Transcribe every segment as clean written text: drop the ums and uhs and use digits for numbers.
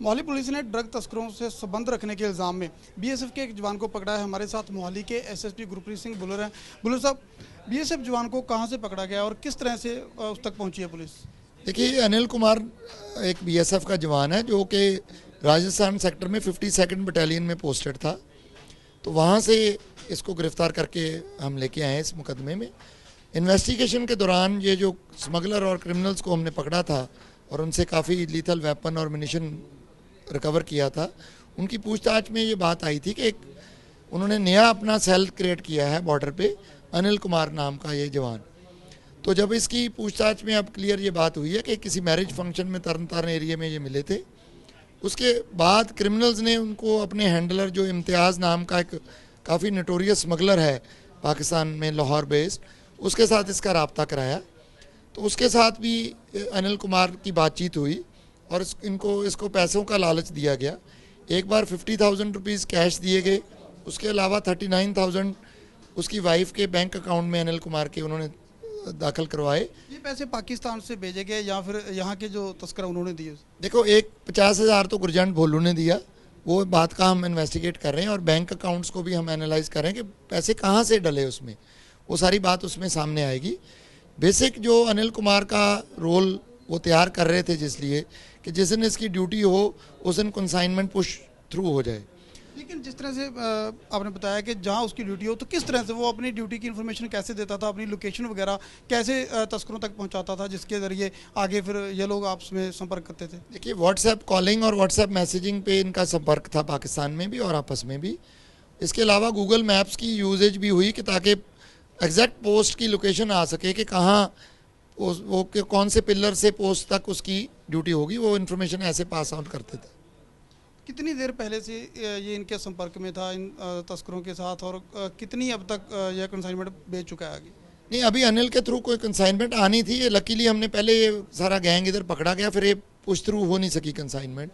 Mohali police ने drug तस्करों से संबंध रखने के इल्ज़ाम में बीएसएफ के एक जवान को पकड़ा है। हमारे साथ मोहाली के एसएसपी गुरप्रीत सिंह बुल्लर हैं। बुल्लर साहब, बीएसएफ जवान को कहां से पकड़ा गया और किस तरह से उस तक पहुंची है पुलिस? देखिए, अनिल कुमार एक बीएसएफ का जवान है जो कि राजस्थान सेक्टर में 52nd बटालियन में पोस्टेड था। तो वहाँ से इसको गिरफ्तार करके हम लेके आए इस मुकदमे में। इन्वेस्टिगेशन के दौरान ये जो स्मगलर और क्रिमिनल्स को हमने पकड़ा था और उनसे काफ़ी लीथल वेपन और मिनिशन रिकवर किया था, उनकी पूछताछ में ये बात आई थी कि एक उन्होंने नया अपना सेल क्रिएट किया है बॉर्डर पे, अनिल कुमार नाम का ये जवान। तो जब इसकी पूछताछ में अब क्लियर ये बात हुई है कि किसी मैरिज फंक्शन में तरन तारण एरिया में ये मिले थे। उसके बाद क्रिमिनल्स ने उनको अपने हैंडलर जो इम्तियाज़ नाम का एक काफ़ी नोटोरियस स्मगलर है पाकिस्तान में लाहौर बेस्ड, उसके साथ इसका रब्ता कराया। तो उसके साथ भी अनिल कुमार की बातचीत हुई और इसको पैसों का लालच दिया गया। एक बार 50,000 रुपीज़ कैश दिए गए, उसके अलावा 39,000 उसकी वाइफ के बैंक अकाउंट में अनिल कुमार के उन्होंने दाखिल करवाए। ये पैसे पाकिस्तान से भेजे गए या फिर यहाँ के जो तस्कर उन्होंने दिए? देखो, एक 50,000 तो गुरजंट भोलू ने दिया, वो बात का हम इन्वेस्टिगेट कर रहे हैं और बैंक अकाउंट्स को भी हम एनालाइज कर रहे हैं कि पैसे कहाँ से डले उसमें, वो सारी बात उसमें सामने आएगी। बेसिक जो अनिल कुमार का रोल वो तैयार कर रहे थे जिसलिए कि जिस दिन इसकी ड्यूटी हो उस दिन कंसाइनमेंट पुश थ्रू हो जाए। लेकिन जिस तरह से आपने बताया कि जहां उसकी ड्यूटी हो, तो किस तरह से वो अपनी ड्यूटी की इन्फॉर्मेशन कैसे देता था, अपनी लोकेशन वगैरह कैसे तस्करों तक पहुंचाता था, जिसके ज़रिए आगे फिर ये लोग आपस में संपर्क करते थे? देखिए, व्हाट्सएप कॉलिंग और व्हाट्सएप मैसेजिंग पे इनका संपर्क था पाकिस्तान में भी और आपस में भी। इसके अलावा गूगल मैप्स की यूजेज भी हुई कि ताकि एग्जैक्ट पोस्ट की लोकेशन आ सके कि कहाँ वो कौन से पिलर से पोस्ट तक उसकी ड्यूटी होगी, वो इन्फॉर्मेशन ऐसे पास आउट करते थे। कितनी देर पहले से ये इनके संपर्क में था इन तस्करों के साथ, और कितनी अब तक यह कंसाइनमेंट बेच चुका है आगे? नहीं, अभी अनिल के थ्रू कोई कंसाइनमेंट आनी थी। ये लकीली हमने पहले ये सारा गैंग इधर पकड़ा गया, फिर ये पुश थ्रू हो नहीं सकी कंसाइनमेंट,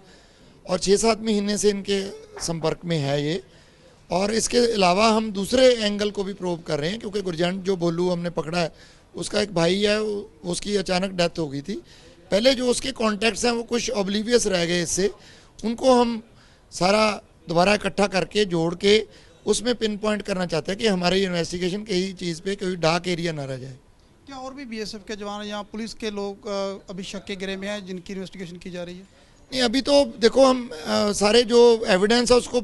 और 6-7 महीने से इनके संपर्क में है ये। और इसके अलावा हम दूसरे एंगल को भी प्रोब कर रहे हैं क्योंकि गुरजंट जो भोलू हमने पकड़ा है उसका एक भाई है, उसकी अचानक डेथ हो गई थी। पहले जो उसके कॉन्टैक्ट्स हैं वो कुछ ऑब्लिवियस रह गए इससे, उनको हम सारा दोबारा इकट्ठा करके जोड़ के उसमें पिन पॉइंट करना चाहते हैं कि हमारी इन्वेस्टिगेशन कहीं चीज़ पे कोई डार्क एरिया ना रह जाए। क्या और भी बीएसएफ के जवान या पुलिस के लोग अभी शक के घेरे में हैं जिनकी इन्वेस्टिगेशन की जा रही है? नहीं, अभी तो देखो हम सारे जो एविडेंस है उसको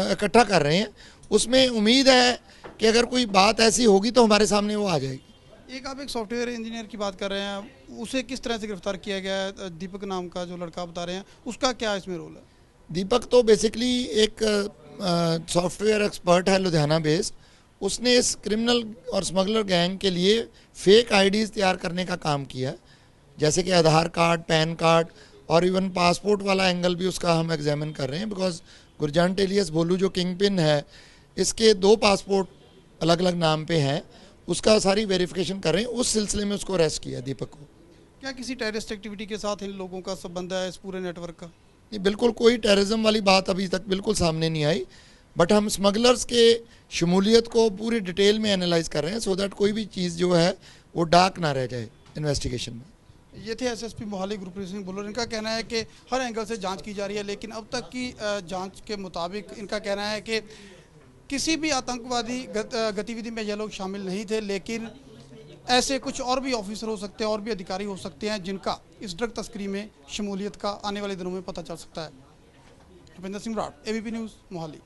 इकट्ठा कर रहे हैं। उसमें उम्मीद है कि अगर कोई बात ऐसी होगी तो हमारे सामने वो आ जाएगी। आप एक सॉफ्टवेयर इंजीनियर की बात कर रहे हैं, उसे किस तरह से गिरफ्तार किया गया है? दीपक नाम का जो लड़का बता रहे हैं, उसका क्या इसमें रोल है? दीपक तो बेसिकली एक सॉफ्टवेयर एक्सपर्ट है लुधियाना बेस्ड। उसने इस क्रिमिनल और स्मगलर गैंग के लिए फेक आईडीज़ तैयार करने का काम किया, जैसे कि आधार कार्ड, पैन कार्ड और इवन पासपोर्ट वाला एंगल भी उसका हम एग्जामिन कर रहे हैं। बिकॉज गुरजंट एलियस भोलू जो किंग पिन है, इसके 2 पासपोर्ट अलग अलग नाम पे हैं, उसका सारी वेरिफिकेशन कर रहे हैं। उस सिलसिले में उसको अरेस्ट किया दीपक को। क्या किसी टेररिस्ट एक्टिविटी के साथ इन लोगों का संबंध है, इस पूरे नेटवर्क का? नहीं, बिल्कुल कोई टेररिज्म वाली बात अभी तक बिल्कुल सामने नहीं आई, बट हम स्मगलर्स के शमूलियत को पूरी डिटेल में एनालाइज कर रहे हैं सो दैट कोई भी चीज़ जो है वो डार्क ना रह जाए इन्वेस्टिगेशन में। ये थे एसएसपी मोहाली गुरप्रीत सिंह बुल्लर। इनका कहना है कि हर एंगल से जांच की जा रही है, लेकिन अब तक की जांच के मुताबिक इनका कहना है कि किसी भी आतंकवादी गतिविधि में ये लोग शामिल नहीं थे, लेकिन ऐसे कुछ और भी ऑफिसर हो सकते हैं और भी अधिकारी हो सकते हैं जिनका इस ड्रग तस्करी में शमूलियत का आने वाले दिनों में पता चल सकता है। Bhupendra Singh Rath, ABP News, Mohali.